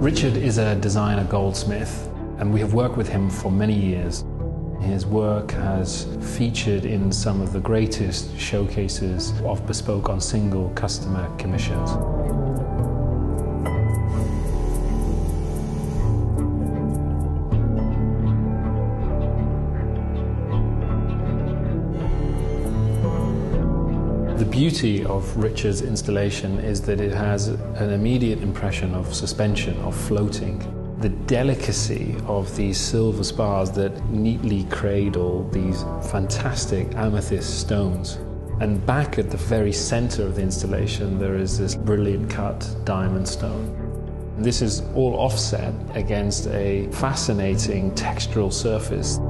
Richard is a designer goldsmith, and we have worked with him for many years. His work has featured in some of the greatest showcases of bespoke on single customer commissions. The beauty of Richard's installation is that it has an immediate impression of suspension, of floating. The delicacy of these silver spars that neatly cradle these fantastic amethyst stones. And back at the very center of the installation, there is this brilliant cut diamond stone. This is all offset against a fascinating textural surface.